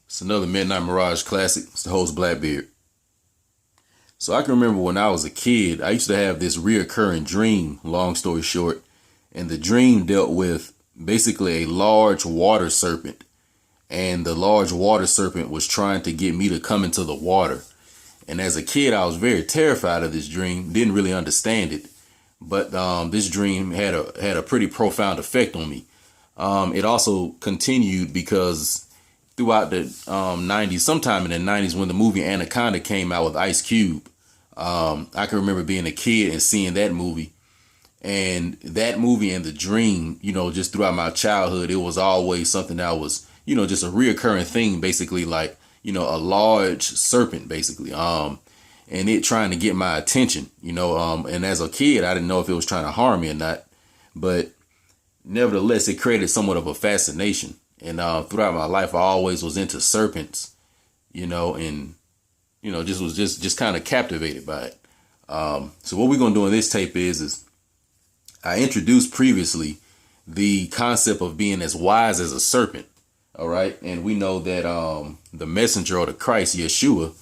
It's another Midnight Mirage classic. It's the host Blackbeard. So I can remember when I was a kid, I used to have this reoccurring dream, long story short. And the dream dealt with basically a large water serpent. And the large water serpent was trying to get me to come into the water. And as a kid, I was very terrified of this dream, didn't really understand it. But this dream had a pretty profound effect on me. It also continued because throughout the 90s, sometime in the 90s when the movie Anaconda came out with Ice Cube, I can remember being a kid and seeing that movie. And that movie and the dream, just throughout my childhood, it was always something that was, just a reoccurring thing, basically like, a large serpent, basically. And it trying to get my attention, and as a kid, I didn't know if it was trying to harm me or not. But nevertheless, it created somewhat of a fascination. And throughout my life, I always was into serpents, and, just kind of captivated by it. So what we're going to do in this tape is I introduced previously the concept of being as wise as a serpent. All right. And we know that the messenger or the Christ, Yeshua,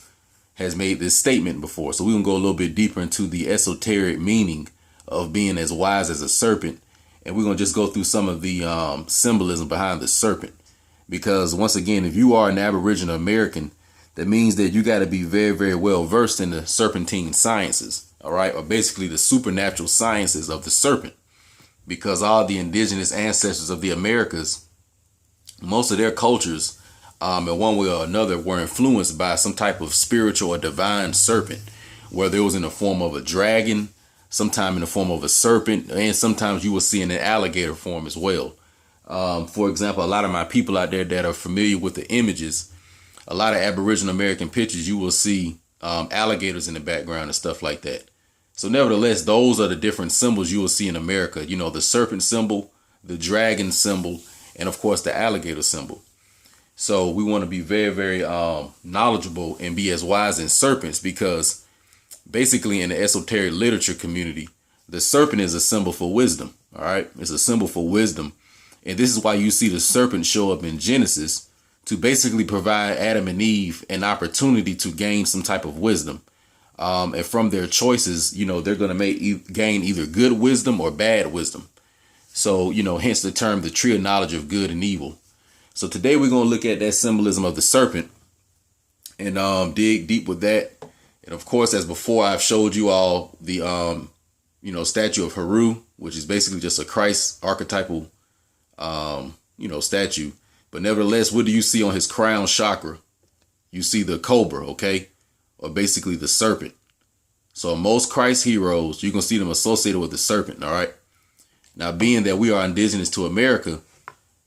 has made this statement before. So we're going to go a little bit deeper into the esoteric meaning of being as wise as a serpent. And we're going to just go through some of the symbolism behind the serpent. Because once again, if you are an Aboriginal American, that means that you got to be very, very well versed in the serpentine sciences. All right. Or basically the supernatural sciences of the serpent. Because all the indigenous ancestors of the Americas, most of their cultures, in one way or another, were influenced by some type of spiritual or divine serpent, whether it was in the form of a dragon, sometime in the form of a serpent, and sometimes you will see in an alligator form as well. For example, a lot of my people out there that are familiar with the images, a lot of Aboriginal American pictures, you will see alligators in the background and stuff like that. So nevertheless, those are the different symbols you will see in America. The serpent symbol, the dragon symbol, and of course the alligator symbol. So we want to be very, very knowledgeable and be as wise as serpents, because basically in the esoteric literature community, the serpent is a symbol for wisdom. All right. It's a symbol for wisdom. And this is why you see the serpent show up in Genesis, to basically provide Adam and Eve an opportunity to gain some type of wisdom. And from their choices, they're going to gain either good wisdom or bad wisdom. So, hence the term, the tree of knowledge of good and evil. So today we're going to look at that symbolism of the serpent and dig deep with that. And of course, as before, I've showed you all the, statue of Heru, which is basically just a Christ archetypal, statue. But nevertheless, what do you see on his crown chakra? You see the cobra, okay? Or basically the serpent. So most Christ heroes, you can see them associated with the serpent, all right? Now, being that we are indigenous to America,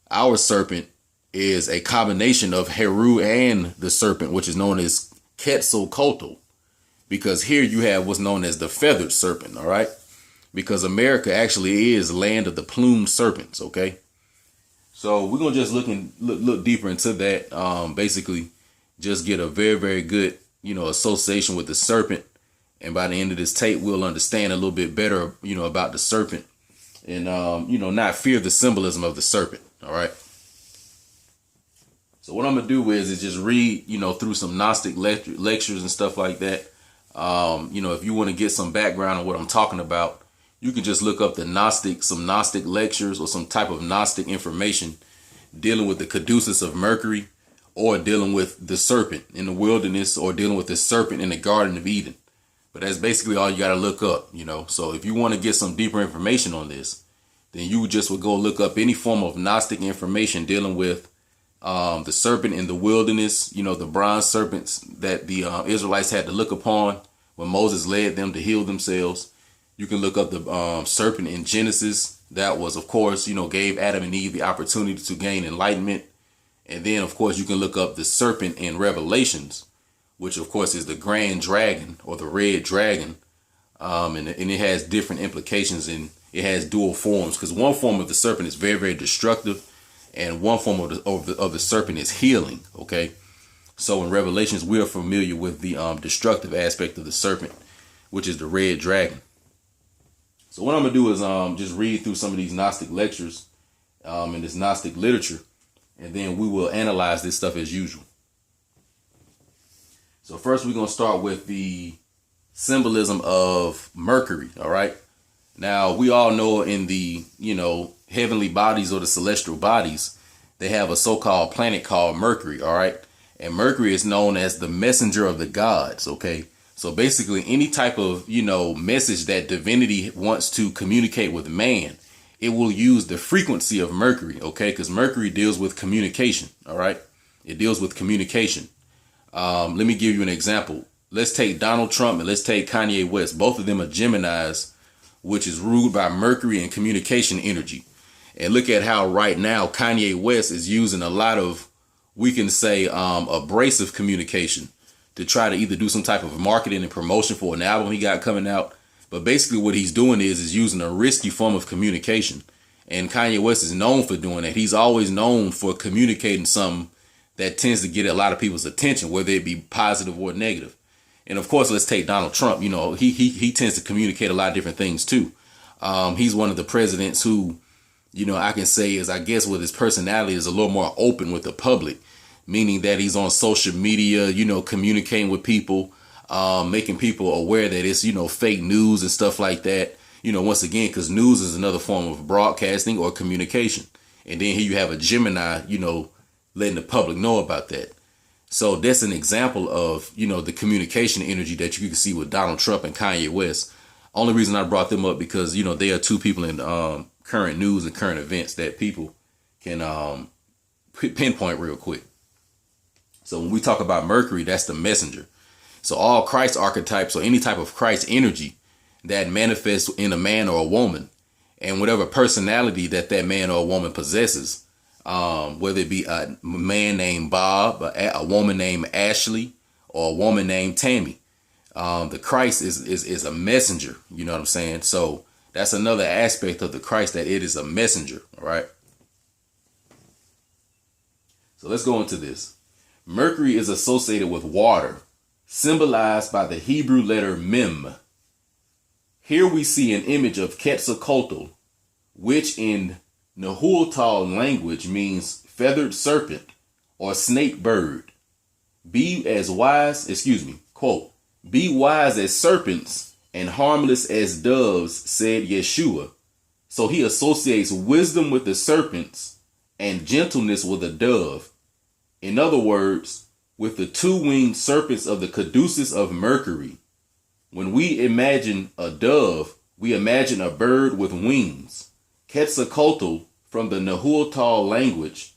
our serpent is a combination of Heru and the serpent, which is known as Quetzalcoatl, because here you have what's known as the feathered serpent. All right. Because America actually is land of the plumed serpents. OK, so we're going to just look deeper into that. Basically, just get a very, very good, association with the serpent. And by the end of this tape, we'll understand a little bit better, about the serpent and, not fear the symbolism of the serpent. All right. So what I'm going to do is just read, through some Gnostic lectures and stuff like that. If you want to get some background on what I'm talking about, you can just look up some Gnostic lectures or some type of Gnostic information dealing with the Caduceus of Mercury, or dealing with the serpent in the wilderness, or dealing with the serpent in the Garden of Eden. But that's basically all you got to look up, So if you want to get some deeper information on this, then you just would go look up any form of Gnostic information dealing with the serpent in the wilderness, the bronze serpents that the Israelites had to look upon when Moses led them to heal themselves. You can look up the serpent in Genesis. That was, of course, gave Adam and Eve the opportunity to gain enlightenment. And then, of course, you can look up the serpent in Revelations, which, of course, is the grand dragon or the red dragon. And it has different implications, and it has dual forms, because one form of the serpent is very, very destructive. And one form of the serpent is healing. OK, so in Revelations, we are familiar with the destructive aspect of the serpent, which is the red dragon. So what I'm going to do is just read through some of these Gnostic lectures and this Gnostic literature, and then we will analyze this stuff as usual. So first we're going to start with the symbolism of Mercury, all right? Now, we all know in the, heavenly bodies or the celestial bodies, they have a so-called planet called Mercury, all right? And Mercury is known as the messenger of the gods, okay? So basically any type of, message that divinity wants to communicate with man, it will use the frequency of Mercury, okay? Because Mercury deals with communication, all right? It deals with communication. Let me give you an example. Let's take Donald Trump and let's take Kanye West. Both of them are Geminis, which is ruled by Mercury and communication energy. And look at how right now Kanye West is using a lot of, we can say, abrasive communication to try to either do some type of marketing and promotion for an album he got coming out. But basically what he's doing is using a risky form of communication. And Kanye West is known for doing that. He's always known for communicating something that tends to get a lot of people's attention, whether it be positive or negative. And of course, let's take Donald Trump. He tends to communicate a lot of different things too. He's one of the presidents who, I can say is, I guess with his personality is a little more open with the public, meaning that he's on social media, communicating with people, making people aware that it's, fake news and stuff like that. Once again, because news is another form of broadcasting or communication. And then here you have a Gemini, letting the public know about that. So that's an example of, the communication energy that you can see with Donald Trump and Kanye West. Only reason I brought them up because, they are two people in current news and current events that people can pinpoint real quick. So when we talk about Mercury, that's the messenger. So all Christ archetypes or any type of Christ energy that manifests in a man or a woman, and whatever personality that man or a woman possesses, whether it be a man named Bob, a woman named Ashley, or a woman named Tammy, the Christ is a messenger. You know what I'm saying? So that's another aspect of the Christ, that it is a messenger. All right. So let's go into this. Mercury is associated with water, symbolized by the Hebrew letter Mem. Here we see an image of Quetzalcoatl, which in Nahuatl language means feathered serpent or snake bird. Quote, be wise as serpents and harmless as doves, said Yeshua. So he associates wisdom with the serpents and gentleness with a dove. In other words, with the two-winged serpents of the Caduceus of Mercury. When we imagine a dove, we imagine a bird with wings. Quetzalcoatl, from the Nahuatl language,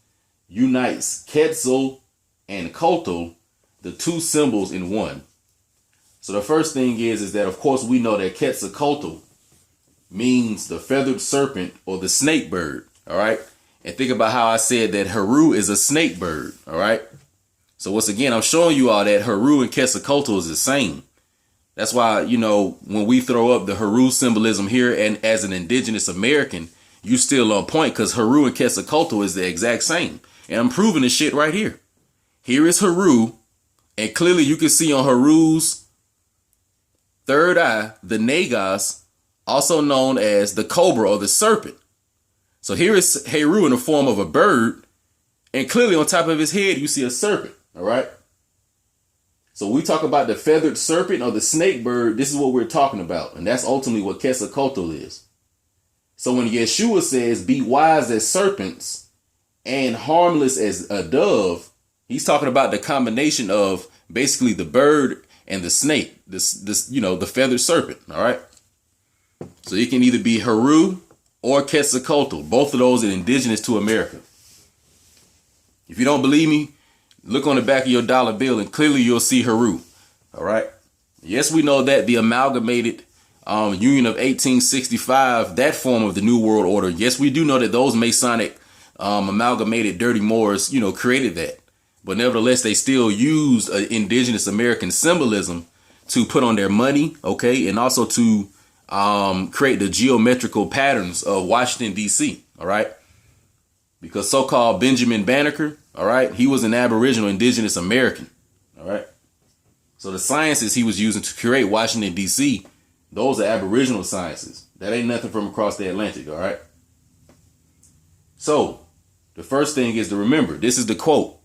unites Quetzal and Coatl, the two symbols in one. So the first thing is that, of course, we know that Quetzalcoatl means the feathered serpent or the snake bird. All right. And think about how I said that Heru is a snake bird. All right. So once again, I'm showing you all that Heru and Quetzalcoatl is the same. That's why, when we throw up the Heru symbolism here, and as an indigenous American, you still on point, because Heru and Quetzalcoatl is the exact same. And I'm proving this shit right here. Here is Heru. And clearly you can see on Heru's third eye, the Nagas, also known as the cobra or the serpent. So here is Heru in the form of a bird. And clearly on top of his head, you see a serpent. All right. So we talk about the feathered serpent or the snake bird. This is what we're talking about. And that's ultimately what Quetzalcoatl is. So when Yeshua says, be wise as serpents and harmless as a dove, he's talking about the combination of basically the bird and the snake, the feathered serpent. All right. So it can either be Heru or Quetzalcoatl. Both of those are indigenous to America. If you don't believe me, look on the back of your dollar bill and clearly you'll see Heru. All right. Yes, we know that the amalgamated Union of 1865, that form of the New World Order. Yes, we do know that those Masonic amalgamated dirty Moors, created that. But nevertheless, they still used indigenous American symbolism to put on their money. OK, and also to create the geometrical patterns of Washington, D.C. All right. Because so-called Benjamin Banneker. All right. He was an Aboriginal indigenous American. All right. So the sciences he was using to create Washington, D.C., those are Aboriginal sciences. That ain't nothing from across the Atlantic. All right. So the first thing is to remember, this is the quote.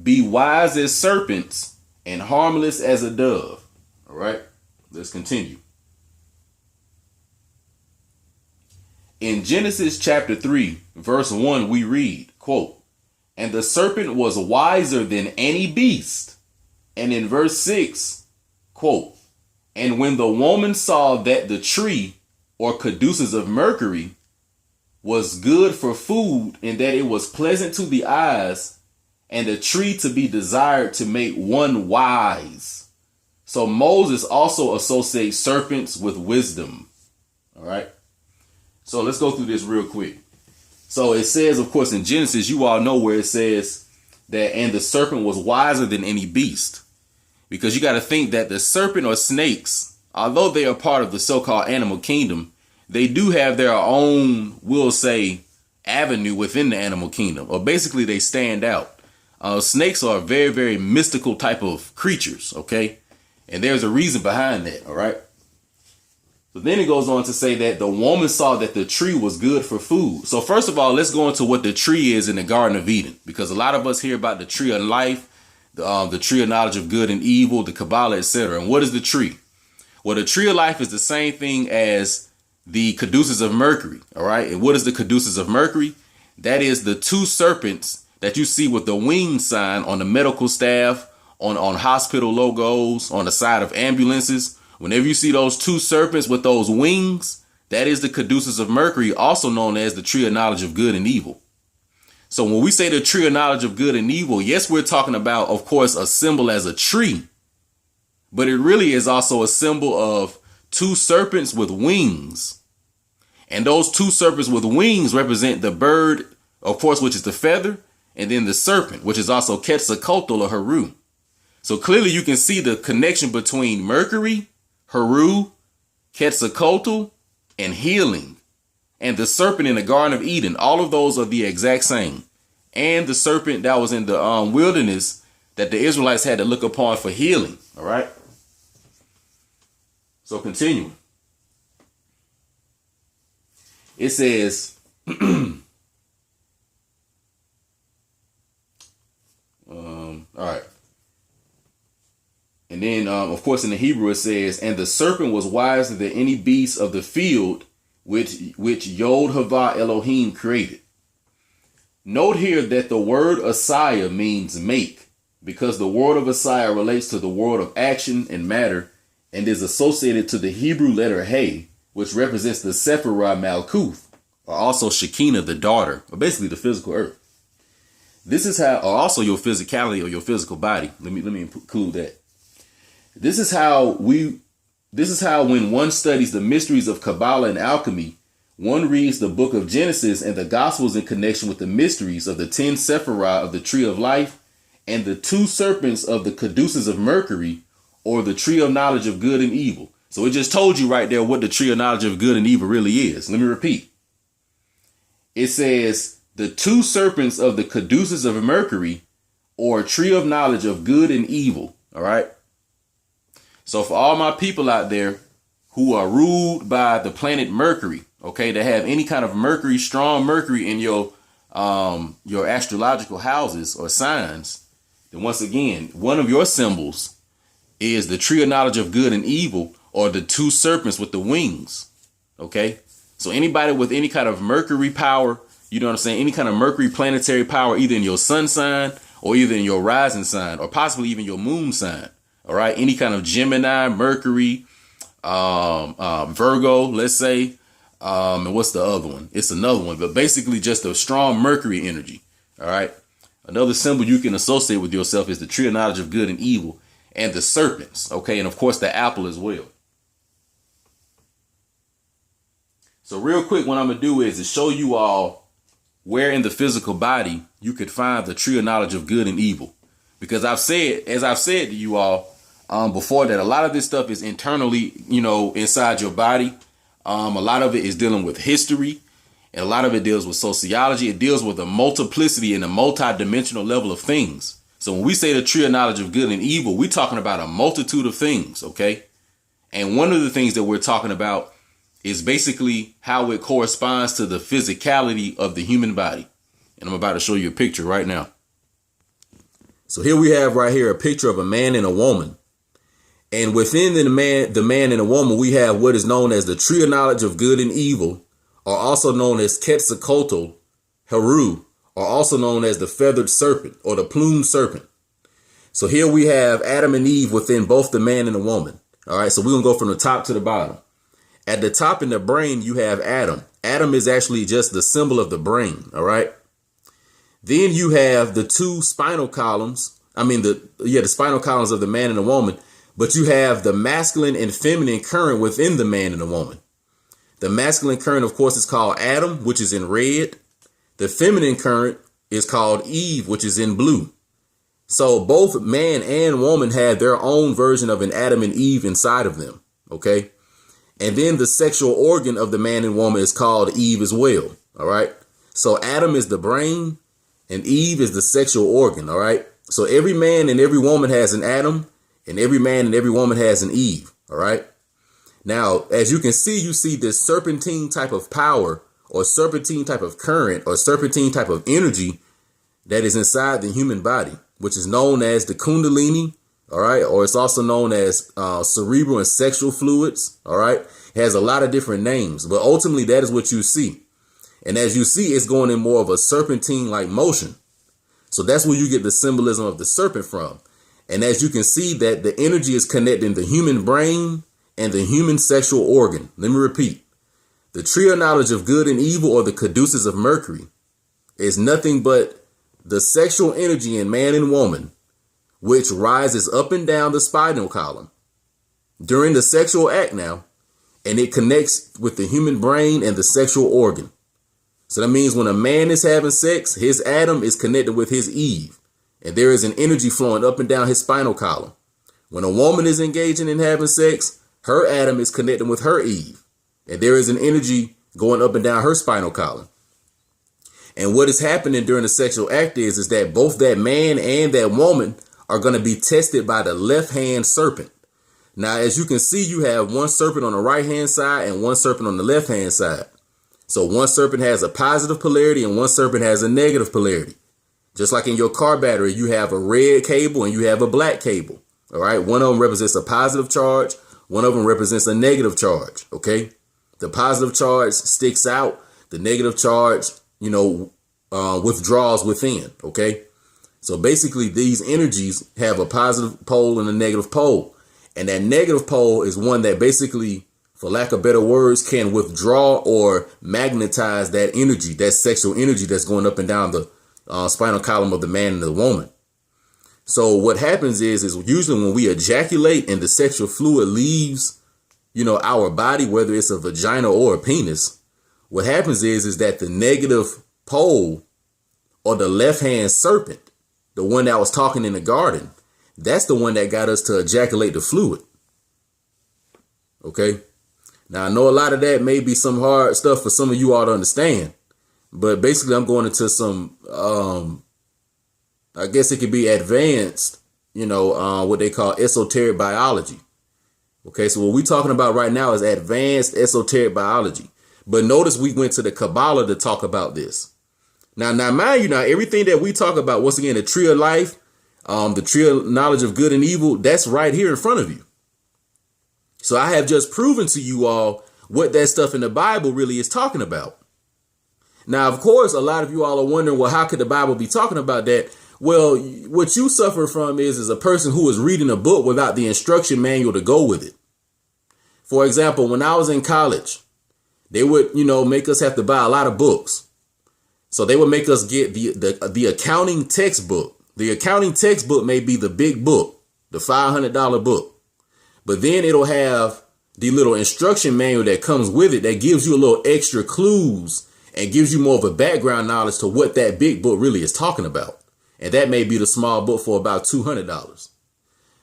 Be wise as serpents and harmless as a dove. All right, let's continue. In Genesis chapter 3, verse 1, we read, quote, "And the serpent was wiser than any beast." And in verse 6, quote, "And when the woman saw that the tree, or Caduceus of Mercury, was good for food, and that it was pleasant to the eyes, and a tree to be desired to make one wise." So Moses also associates serpents with wisdom. All right. So let's go through this real quick. So it says, of course, in Genesis, you all know where it says that, "And the serpent was wiser than any beast." Because you got to think that the serpent or snakes, although they are part of the so-called animal kingdom, they do have their own, we'll say, avenue within the animal kingdom, or basically they stand out. Snakes are very, very mystical type of creatures, okay? And there's a reason behind that, all right? So then it goes on to say that the woman saw that the tree was good for food. So first of all, let's go into what the tree is in the Garden of Eden, because a lot of us hear about the tree of life, the tree of knowledge of good and evil, the Kabbalah, etc. And what is the tree? Well, the tree of life is the same thing as the Caduceus of Mercury, all right? And what is the Caduceus of Mercury? That is the two serpents that you see with the wing sign on the medical staff, on hospital logos, on the side of ambulances. Whenever you see those two serpents with those wings, that is the Caduceus of Mercury, also known as the tree of knowledge of good and evil. So when we say the tree of knowledge of good and evil, yes, we're talking about, of course, a symbol as a tree, but it really is also a symbol of two serpents with wings. And those two serpents with wings represent the bird, of course, which is the feather, and then the serpent, which is also Quetzalcoatl or Heru. So clearly you can see the connection between Mercury, Heru, Quetzalcoatl, and healing. And the serpent in the Garden of Eden, all of those are the exact same. And the serpent that was in the wilderness that the Israelites had to look upon for healing. All right. So continuing. It says, all right. And then, of course, in the Hebrew, it says, "And the serpent was wiser than any beast of the field, which Yod-Havah Elohim created." Note here that the word Asaya means make, because the word of Asaya relates to the world of action and matter and is associated to the Hebrew letter Hey, which represents the Sephirah Malkuth, or also Shekinah, the daughter, or basically the physical earth. This is how, or also your physicality or your physical body. Let me include that. This is how when one studies the mysteries of Kabbalah and alchemy, one reads the book of Genesis and the Gospels in connection with the mysteries of the 10 Sephirah of the tree of life and the two serpents of the Caduceus of Mercury, or the tree of knowledge of good and evil. So it just told you right there what the tree of knowledge of good and evil really is. Let me repeat. It says the two serpents of the Caduceus of Mercury, or tree of knowledge of good and evil. All right. So for all my people out there who are ruled by the planet Mercury, okay, that have any kind of Mercury, strong Mercury in your astrological houses or signs, then once again, one of your symbols is the tree of knowledge of good and evil, or the two serpents with the wings. Okay. So anybody with any kind of Mercury power, you know what I'm saying? Any kind of Mercury planetary power, either in your sun sign or either in your rising sign, or possibly even your moon sign. All right. Any kind of Gemini, Mercury, Virgo, let's say. And what's the other one? It's another one, but basically just a strong Mercury energy. All right. Another symbol you can associate with yourself is the tree of knowledge of good and evil, and the serpents. Okay. And of course the apple as well. So real quick, what I'm going to do is to show you all where in the physical body you could find the tree of knowledge of good and evil. Because I've said to you all before, that a lot of this stuff is internally, inside your body. A lot of it is dealing with history, and a lot of it deals with sociology. It deals with a multiplicity and a multi-dimensional level of things. So when we say the tree of knowledge of good and evil, we're talking about a multitude of things. Okay. And one of the things that we're talking about is basically how it corresponds to the physicality of the human body. And I'm about to show you a picture right now. So here we have right here a picture of a man and a woman. And within the man and the woman, we have what is known as the tree of knowledge of good and evil, or also known as Quetzalcoatl, Heru, or also known as the feathered serpent or the plumed serpent. So here we have Adam and Eve within both the man and the woman. All right, so we're going to go from the top to the bottom. At the top in the brain, you have Adam. Adam is actually just the symbol of the brain. All right. Then you have the two spinal columns. The spinal columns of the man and the woman. But you have the masculine and feminine current within the man and the woman. The masculine current, of course, is called Adam, which is in red. The feminine current is called Eve, which is in blue. So both man and woman have their own version of an Adam and Eve inside of them. OK, and then the sexual organ of the man and woman is called Eve as well. All right. So Adam is the brain and Eve is the sexual organ. All right. So every man and every woman has an Adam. And every man and every woman has an Eve. All right. Now, as you can see, you see this serpentine type of power or serpentine type of current or serpentine type of energy that is inside the human body, which is known as the Kundalini. All right. Or it's also known as cerebral and sexual fluids. All right. It has a lot of different names, but ultimately that is what you see. And as you see, it's going in more of a serpentine like motion. So that's where you get the symbolism of the serpent from. And as you can see that the energy is connecting the human brain and the human sexual organ. Let me repeat. The tree of knowledge of good and evil, or the Caduceus of Mercury, is nothing but the sexual energy in man and woman, which rises up and down the spinal column during the sexual act now, and it connects with the human brain and the sexual organ. So that means when a man is having sex, his Adam is connected with his Eve. And there is an energy flowing up and down his spinal column. When a woman is engaging in having sex, her Adam is connecting with her Eve. And there is an energy going up and down her spinal column. And what is happening during the sexual act is that both that man and that woman are going to be tested by the left hand serpent. Now, as you can see, you have one serpent on the right hand side and one serpent on the left hand side. So one serpent has a positive polarity and one serpent has a negative polarity. Just like in your car battery, you have a red cable and you have a black cable. All right. One of them represents a positive charge. One of them represents a negative charge. OK, the positive charge sticks out. The negative charge, withdraws within. OK, so basically these energies have a positive pole and a negative pole. And that negative pole is one that basically, for lack of better words, can withdraw or magnetize that energy, that sexual energy that's going up and down the spinal column of the man and the woman. So what happens is usually when we ejaculate and the sexual fluid leaves, our body, whether it's a vagina or a penis, what happens is that the negative pole or the left hand serpent, the one that was talking in the garden, that's the one that got us to ejaculate the fluid. OK, now I know a lot of that may be some hard stuff for some of you all to understand. But basically, I'm going into some, I guess it could be advanced, what they call esoteric biology. OK, so what we're talking about right now is advanced esoteric biology. But notice we went to the Kabbalah to talk about this. Now, mind you, everything that we talk about, once again, the tree of life, the tree of knowledge of good and evil, that's right here in front of you. So I have just proven to you all what that stuff in the Bible really is talking about. Now, of course, a lot of you all are wondering, well, how could the Bible be talking about that? Well, what you suffer from is a person who is reading a book without the instruction manual to go with it. For example, when I was in college, they would, make us have to buy a lot of books. So they would make us get the accounting textbook. The accounting textbook may be the big book, the $500 book. But then it'll have the little instruction manual that comes with it that gives you a little extra clues and gives you more of a background knowledge to what that big book really is talking about. And that may be the small book for about $200.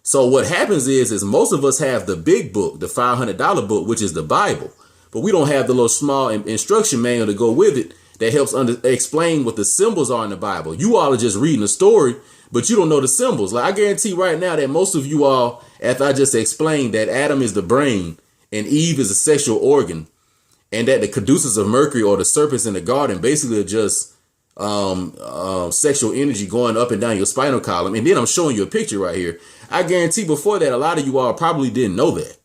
So what happens is most of us have the big book, the $500 book, which is the Bible. But we don't have the little small instruction manual to go with it that helps explain what the symbols are in the Bible. You all are just reading a story, but you don't know the symbols. Like I guarantee right now that most of you all, after I just explained that Adam is the brain and Eve is a sexual organ, and that the Caduceus of Mercury or the serpents in the garden basically are just sexual energy going up and down your spinal column. And then I'm showing you a picture right here. I guarantee before that, a lot of you all probably didn't know that.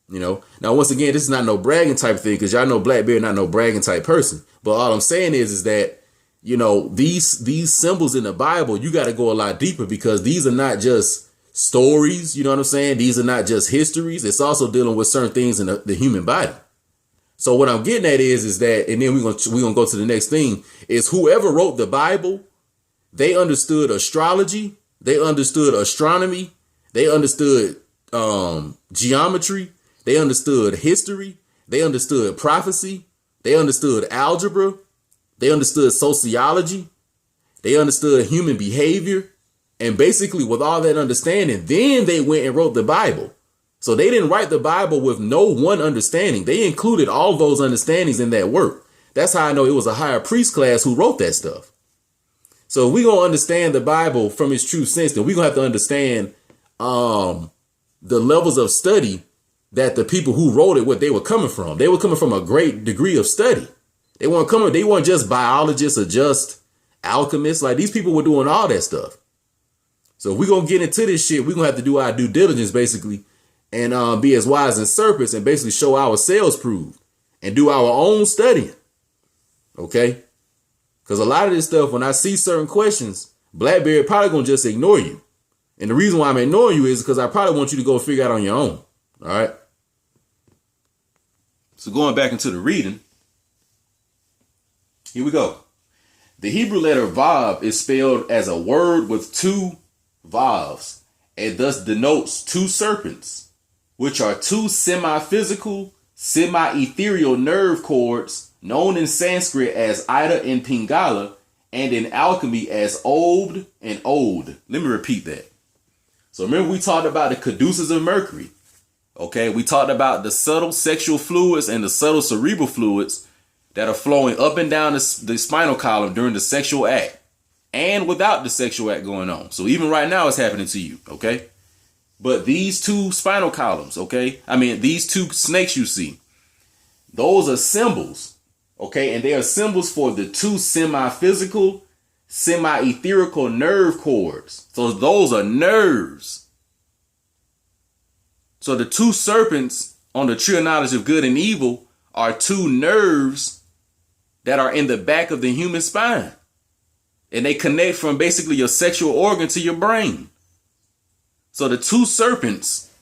You know, now, once again, this is not no bragging type thing, because y'all know Blackbeard not no bragging type person. But all I'm saying is that, you know, these symbols in the Bible, you got to go a lot deeper, because these are not just stories. You know what I'm saying? These are not just histories. It's also dealing with certain things in the human body. So what I'm getting at is that, and then we're gonna go to the next thing, is whoever wrote the Bible, they understood astrology, they understood astronomy, they understood geometry, they understood history, they understood prophecy, they understood algebra, they understood sociology, they understood human behavior, and basically with all that understanding, then they went and wrote the Bible. So they didn't write the Bible with no one understanding. They included all those understandings in that work. That's how I know it was a higher priest class who wrote that stuff. So if we're going to understand the Bible from its true sense, then we're going to have to understand the levels of study that the people who wrote it, what they were coming from. They were coming from a great degree of study. They weren't just biologists or just alchemists. Like, these people were doing all that stuff. So if we're going to get into this shit, we're going to have to do our due diligence, basically, and be as wise as serpents, and basically show ourselves proved and do our own studying. Okay? Because a lot of this stuff, when I see certain questions, Blackbeard probably going to just ignore you. And the reason why I'm ignoring you is because I probably want you to go figure out on your own. All right? So going back into the reading, here we go. The Hebrew letter Vav is spelled as a word with two Vavs, and thus denotes two serpents, which are two semi-physical, semi-ethereal nerve cords known in Sanskrit as Ida and Pingala, and in alchemy as Obd and Od. Let me repeat that. So remember, we talked about the Caduceus of Mercury. Okay, we talked about the subtle sexual fluids and the subtle cerebral fluids that are flowing up and down the spinal column during the sexual act and without the sexual act going on. So even right now it's happening to you, okay? But these two spinal columns, okay? I mean, these two snakes you see, those are symbols, okay? And they are symbols for the two semi-physical, semi-etherical nerve cords. So those are nerves. So the two serpents on the tree of knowledge of good and evil are two nerves that are in the back of the human spine. And they connect from basically your sexual organ to your brain. So the two serpents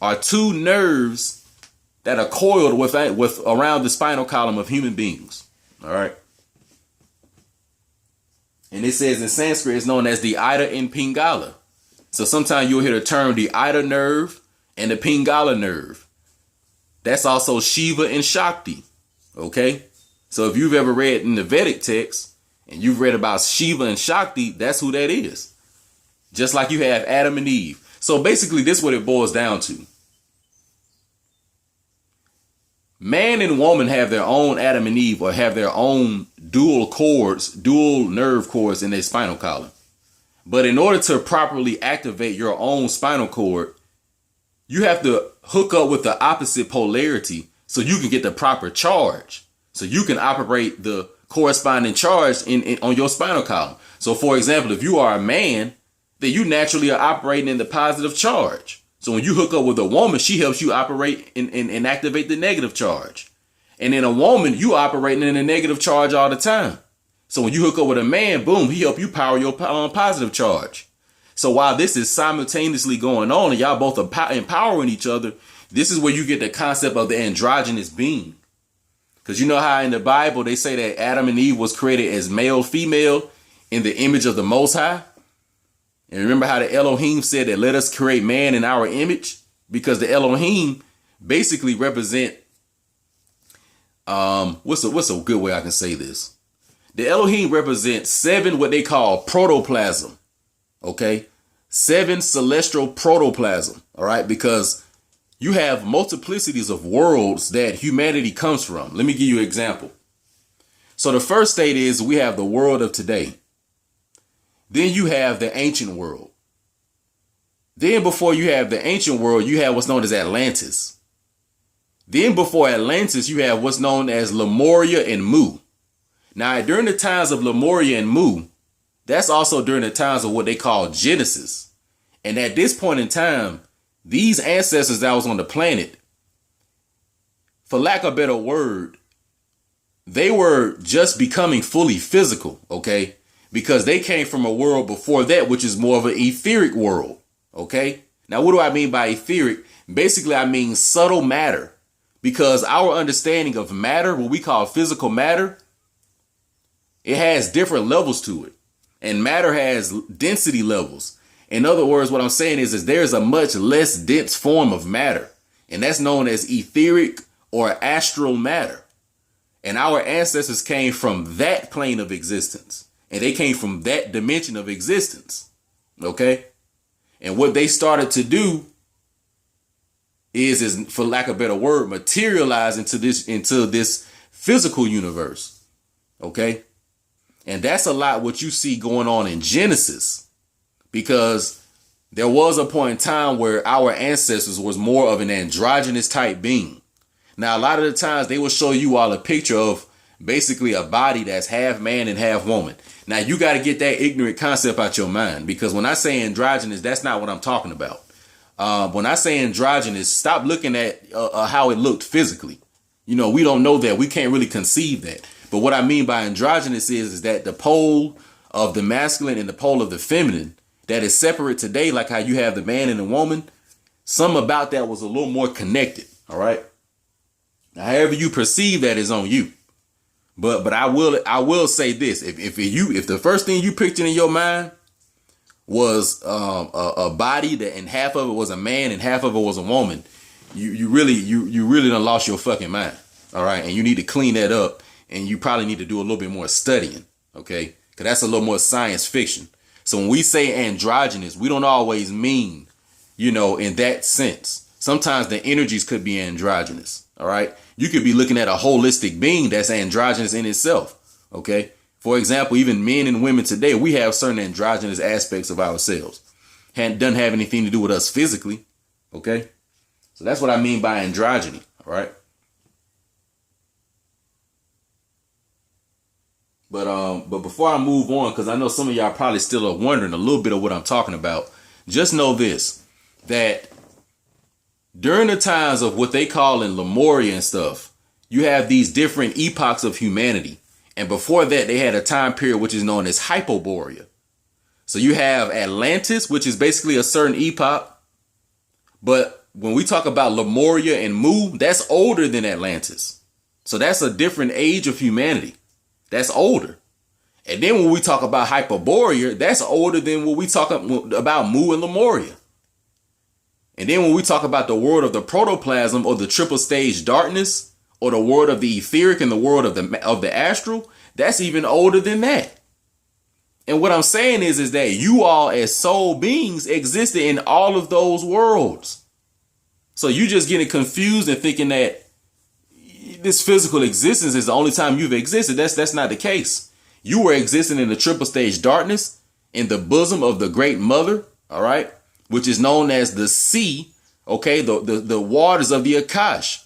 are two nerves that are coiled with around the spinal column of human beings. All right. And it says in Sanskrit, it's known as the Ida and Pingala. So sometimes you'll hear the term the Ida nerve and the Pingala nerve. That's also Shiva and Shakti. Okay. So if you've ever read in the Vedic text and you've read about Shiva and Shakti, that's who that is. Just like you have Adam and Eve. So basically, this is what it boils down to. Man and woman have their own Adam and Eve, or have their own dual nerve cords in their spinal column. But in order to properly activate your own spinal cord, you have to hook up with the opposite polarity so you can get the proper charge. So you can operate the corresponding charge on your spinal column. So for example, if you are a man, then you naturally are operating in the positive charge. So when you hook up with a woman, she helps you operate and activate the negative charge. And in a woman, you operating in a negative charge all the time. So when you hook up with a man, boom, he help you power your positive charge. So while this is simultaneously going on and y'all both are empowering each other, this is where you get the concept of the androgynous being. Because you know how in the Bible, they say that Adam and Eve was created as male, female in the image of the Most High. And remember how the Elohim said that let us create man in our image? Because the Elohim basically represent, what's a good way I can say this? The Elohim represents 7 what they call protoplasm. Okay? 7 celestial protoplasm. All right? Because you have multiplicities of worlds that humanity comes from. Let me give you an example. So the first state is we have the world of today. Then you have the ancient world. Then before you have the ancient world, you have what's known as Atlantis. Then before Atlantis, you have what's known as Lemuria and Mu. Now, during the times of Lemuria and Mu, that's also during the times of what they call Genesis. And at this point in time, these ancestors that was on the planet, for lack of a better word, they were just becoming fully physical, okay? Because they came from a world before that, which is more of an etheric world, okay? Now, what do I mean by etheric? Basically, I mean subtle matter. Because our understanding of matter, what we call physical matter, it has different levels to it. And matter has density levels. In other words, what I'm saying is there's a much less dense form of matter. And that's known as etheric or astral matter. And our ancestors came from that plane of existence. And they came from that dimension of existence. Okay? And what they started to do is for lack of a better word, materialize into this physical universe. Okay? And that's a lot what you see going on in Genesis, because there was a point in time where our ancestors was more of an androgynous type being. Now, a lot of the times they will show you all a picture of basically a body that's half man and half woman. Now, you got to get that ignorant concept out your mind, because when I say androgynous, that's not what I'm talking about. When I say androgynous, stop looking at how it looked physically. You know, we don't know that. We can't really conceive that. But what I mean by androgynous is that the pole of the masculine and the pole of the feminine that is separate today, like how you have the man and the woman, some about that was a little more connected. All right. Now, however you perceive that is on you. But I will say this. If the first thing you pictured in your mind was a body that, and half of it was a man and half of it was a woman, you really done lost your fucking mind. All right. And you need to clean that up, and you probably need to do a little bit more studying. Okay. Because that's a little more science fiction. So when we say androgynous, we don't always mean, in that sense. Sometimes the energies could be androgynous. All right. You could be looking at a holistic being that's androgynous in itself. OK, for example, even men and women today, we have certain androgynous aspects of ourselves. Doesn't have anything to do with us physically. OK, so that's what I mean by androgyny. All right. But before I move on, because I know some of y'all probably still are wondering a little bit of what I'm talking about. Just know this, that during the times of what they call in Lemuria and stuff, you have these different epochs of humanity. And before that, they had a time period which is known as Hyperborea. So you have Atlantis, which is basically a certain epoch. But when we talk about Lemuria and Mu, that's older than Atlantis. So that's a different age of humanity. That's older. And then when we talk about Hyperborea, that's older than what we talk about Mu and Lemuria. And then when we talk about the world of the protoplasm or the triple stage darkness or the world of the etheric and the world of the astral, that's even older than that. And what I'm saying is that you all as soul beings existed in all of those worlds. So you just getting confused and thinking that this physical existence is the only time you've existed. That's not the case. You were existing in the triple stage darkness in the bosom of the great mother. All right. Which is known as the sea. OK, the waters of the Akash.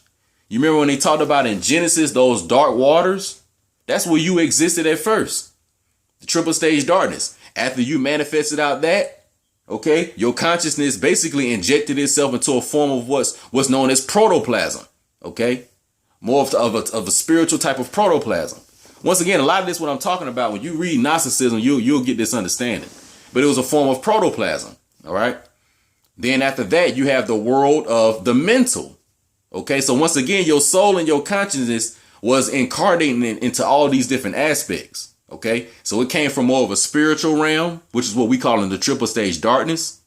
You remember when they talked about in Genesis, those dark waters? That's where you existed at first. The triple stage darkness. After you manifested out that, OK, your consciousness basically injected itself into a form of what's known as protoplasm. OK. More of a spiritual type of protoplasm. Once again, a lot of this, what I'm talking about, when you read Gnosticism, you'll get this understanding. But it was a form of protoplasm. All right. Then after that, you have the world of the mental. OK, so once again, your soul and your consciousness was incarnating into all these different aspects. OK, so it came from more of a spiritual realm, which is what we call in the triple stage darkness.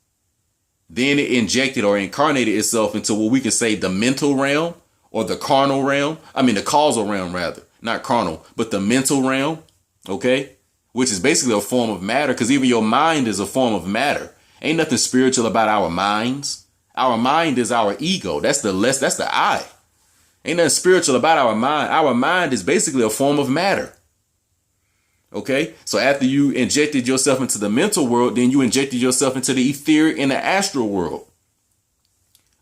Then it injected or incarnated itself into what we can say the mental realm. Or the carnal realm. I mean, the causal realm, rather. Not carnal, but the mental realm. OK, which is basically a form of matter, because even your mind is a form of matter. Ain't nothing spiritual about our minds. Our mind is our ego. That's the I. Ain't nothing spiritual about our mind. Our mind is basically a form of matter. OK, so after you injected yourself into the mental world, then you injected yourself into the etheric and the astral world.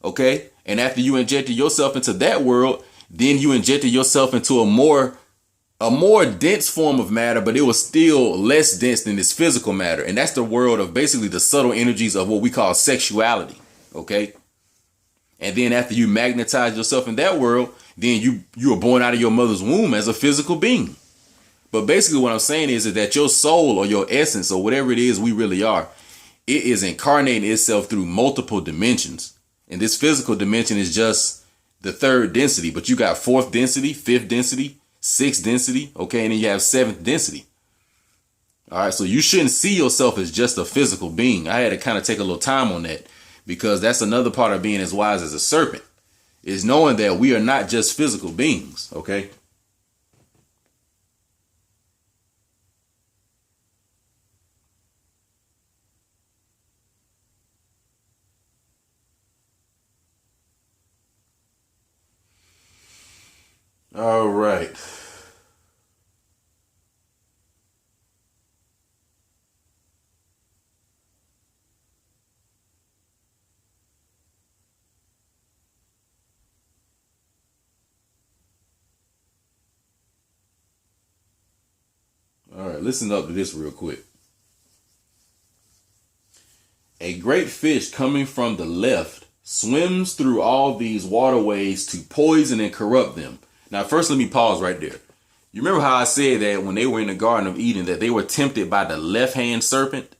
OK. And after you injected yourself into that world, then you injected yourself into a more a more dense form of matter, but it was still less dense than this physical matter. And that's the world of basically the subtle energies of what we call sexuality. Okay. And then after you magnetize yourself in that world, then you were born out of your mother's womb as a physical being. But basically what I'm saying is that your soul or your essence or whatever it is we really are, it is incarnating itself through multiple dimensions. And this physical dimension is just the third density, but you got fourth density, fifth density, sixth density, okay, and then you have seventh density. All right, so you shouldn't see yourself as just a physical being. I had to kind of take a little time on that because that's another part of being as wise as a serpent, is knowing that we are not just physical beings, okay? All right. All right, listen up to this real quick. A great fish coming from the left swims through all these waterways to poison and corrupt them. Now, first, let me pause right there. You remember how I said that when they were in the Garden of Eden, that they were tempted by the left-hand serpent?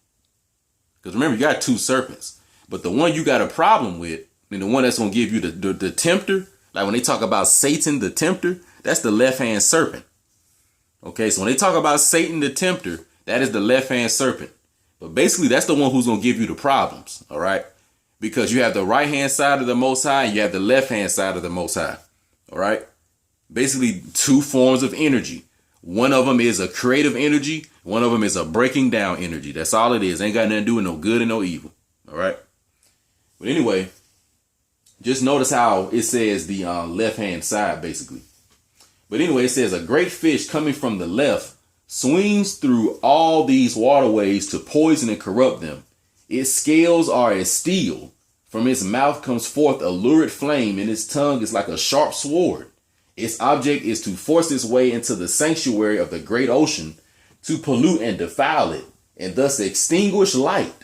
Because remember, you got two serpents. But the one you got a problem with, and the one that's going to give you the tempter, like when they talk about Satan, the tempter, that's the left-hand serpent. Okay, so when they talk about Satan, the tempter, that is the left-hand serpent. But basically, that's the one who's going to give you the problems, all right? Because you have the right-hand side of the Most High, and you have the left-hand side of the Most High, all right? Basically, two forms of energy. One of them is a creative energy. One of them is a breaking down energy. That's all it is. Ain't got nothing to do with no good and no evil, all right? But anyway, just notice how it says the left-hand side, basically. But anyway, it says a great fish coming from the left swings through all these waterways to poison and corrupt them. Its scales are as steel. From its mouth comes forth a lurid flame, and its tongue is like a sharp sword. Its object is to force its way into the sanctuary of the great ocean, to pollute and defile it, and thus extinguish light,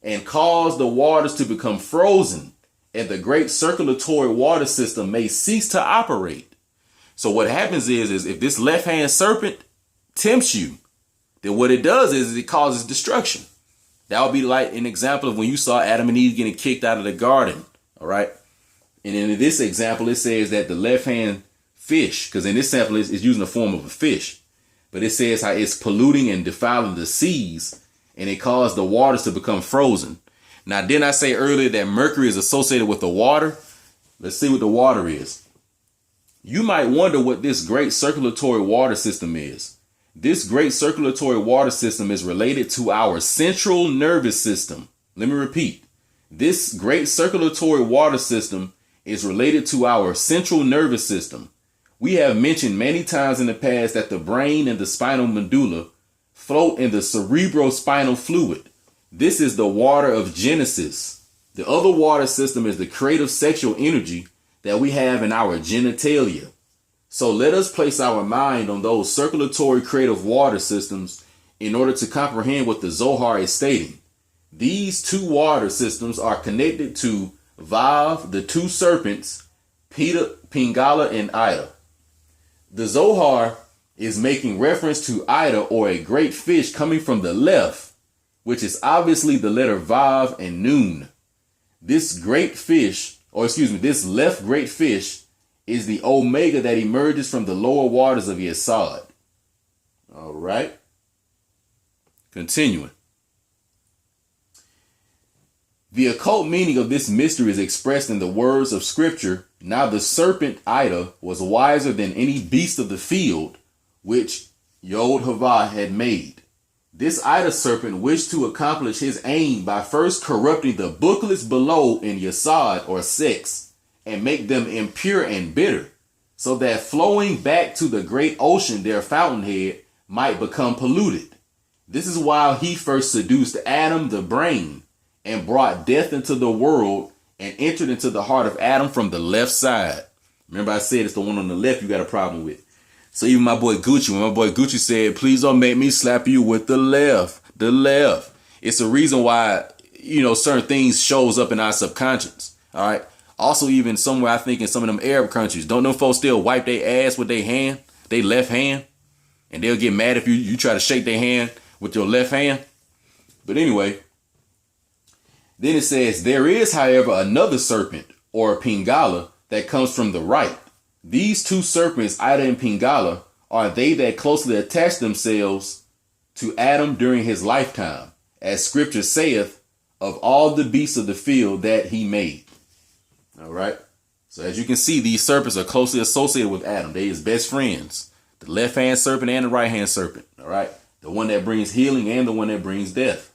and cause the waters to become frozen, and the great circulatory water system may cease to operate. So what happens is if this left-hand serpent tempts you, then what it does is it causes destruction. That would be like an example of when you saw Adam and Eve getting kicked out of the garden. All right. And in this example, it says that the left-hand fish, because in this sample is using the form of a fish, but it says how it's polluting and defiling the seas, and it caused the waters to become frozen. Now, didn't I say earlier that Mercury is associated with the water? Let's see what the water is. You might wonder what this great circulatory water system is. This great circulatory water system is related to our central nervous system. Let me repeat. This great circulatory water system is related to our central nervous system. We have mentioned many times in the past that the brain and the spinal medulla float in the cerebrospinal fluid. This is the water of Genesis. The other water system is the creative sexual energy that we have in our genitalia. So let us place our mind on those circulatory creative water systems in order to comprehend what the Zohar is stating. These two water systems are connected to Vav, the two serpents, Peter, Pingala, and Ida. The Zohar is making reference to Ida, or a great fish coming from the left, which is obviously the letter Vav and Nun. This left great fish is the omega that emerges from the lower waters of Yesod. All right. Continuing. The occult meaning of this mystery is expressed in the words of scripture. Now the serpent Ida was wiser than any beast of the field, which Yod Havah had made. This Ida serpent wished to accomplish his aim by first corrupting the booklets below in Yesod, or sex, and make them impure and bitter, so that flowing back to the great ocean, their fountainhead, might become polluted. This is why he first seduced Adam, the brain, and brought death into the world and entered into the heart of Adam from the left side. Remember I said it's the one on the left you got a problem with. So even my boy Gucci, when my boy Gucci said, please don't make me slap you with the left. It's a reason why, certain things shows up in our subconscious. All right. Also, even somewhere, I think in some of them Arab countries, don't them folks still wipe their ass with their hand, their left hand? And they'll get mad if you try to shake their hand with your left hand. But anyway, then it says, there is, however, another serpent or Pingala that comes from the right. These two serpents, Ida and Pingala, are they that closely attach themselves to Adam during his lifetime, as scripture saith, of all the beasts of the field that he made. All right. So as you can see, these serpents are closely associated with Adam. They his best friends, the left hand serpent and the right hand serpent. All right. The one that brings healing and the one that brings death.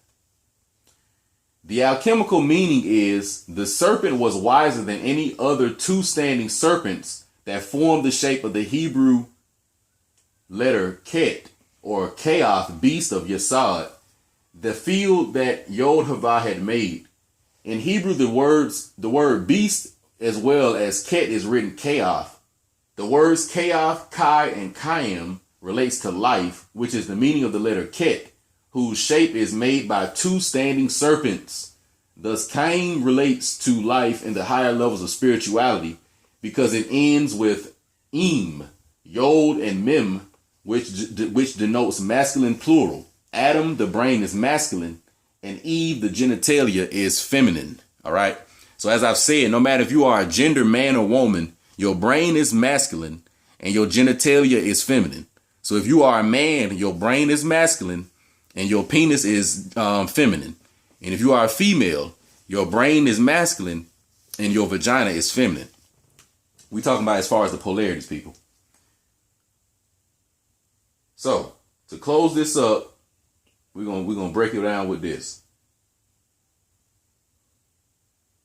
The alchemical meaning is the serpent was wiser than any other two standing serpents that formed the shape of the Hebrew letter Ket or Chaos, beast of Yesod, the field that Yod-Hava had made. In Hebrew, the word beast as well as Ket is written Chaos. The words Chaos, Kai, and Kayim relates to life, which is the meaning of the letter Ket, whose shape is made by two standing serpents. Thus, Cain relates to life in the higher levels of spirituality because it ends with Im, Yod, and Mem, which denotes masculine plural. Adam, the brain, is masculine, and Eve, the genitalia, is feminine. All right. So as I've said, no matter if you are a gender man or woman, your brain is masculine and your genitalia is feminine. So if you are a man, your brain is masculine and your penis is feminine. And if you are a female, your brain is masculine and your vagina is feminine. We're talking about as far as the polarities, people. So to close this up, we're gonna break it down with this.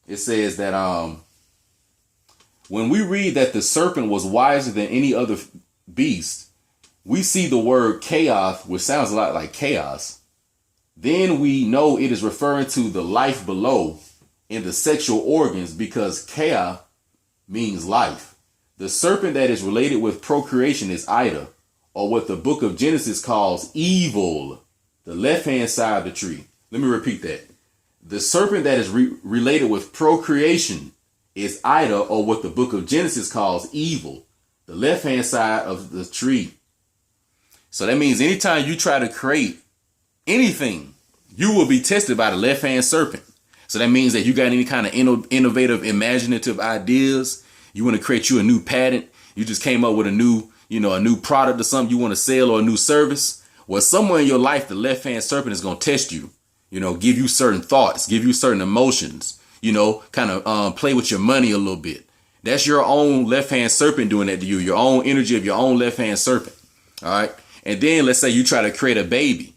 It says that when we read that the serpent was wiser than any other beast, we see the word chaos, which sounds a lot like chaos. Then we know it is referring to the life below in the sexual organs because chaos means life. The serpent that is related with procreation is Ida, or what the book of Genesis calls evil, the left-hand side of the tree. Let me repeat that. The serpent that is related with procreation is Ida, or what the book of Genesis calls evil, the left-hand side of the tree. So that means anytime you try to create anything, you will be tested by the left-hand serpent. So that means that you got any kind of innovative, imaginative ideas. You want to create you a new patent. You just came up with a new product or something you want to sell or a new service. Well, somewhere in your life, the left-hand serpent is going to test you, give you certain thoughts, give you certain emotions, kind of play with your money a little bit. That's your own left-hand serpent doing that to you, your own energy of your own left-hand serpent. All right. And then let's say you try to create a baby,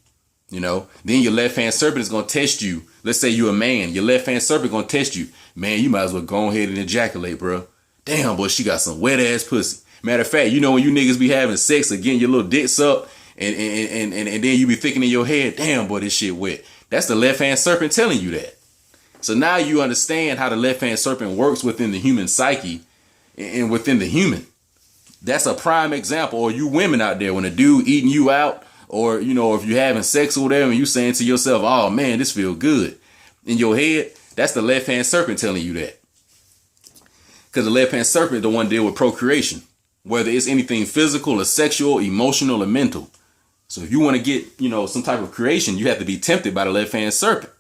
then your left-hand serpent is going to test you. Let's say you're a man, your left-hand serpent going to test you. Man, you might as well go ahead and ejaculate, bro. Damn, boy, she got some wet ass pussy. Matter of fact, when you niggas be having sex or getting your little dicks up and then you be thinking in your head, damn, boy, this shit wet. That's the left-hand serpent telling you that. So now you understand how the left-hand serpent works within the human psyche and within the human. That's a prime example. Or you women out there, when a dude eating you out, or, if you're having sex or whatever, and you saying to yourself, oh man, this feel good in your head. That's the left-hand serpent telling you that. Because the left-hand serpent, the one deal with procreation, whether it's anything physical or sexual, emotional or mental. So if you want to get, some type of creation, you have to be tempted by the left-hand serpent.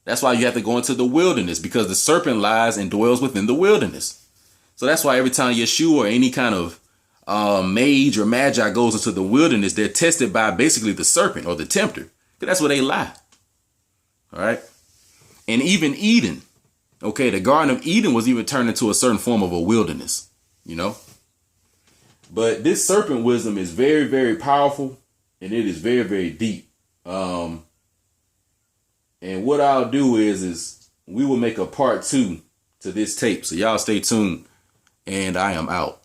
That's why you have to go into the wilderness, because the serpent lies and dwells within the wilderness. So that's why every time Yeshua or any kind of mage or magi goes into the wilderness, they're tested by basically the serpent or the tempter, because that's where they lie. All right. And even Eden, the Garden of Eden was even turned into a certain form of a wilderness, But this serpent wisdom is very, very powerful, and it is very, very deep. And what I'll do is we will make a part 2 to this tape. So y'all stay tuned, and I am out.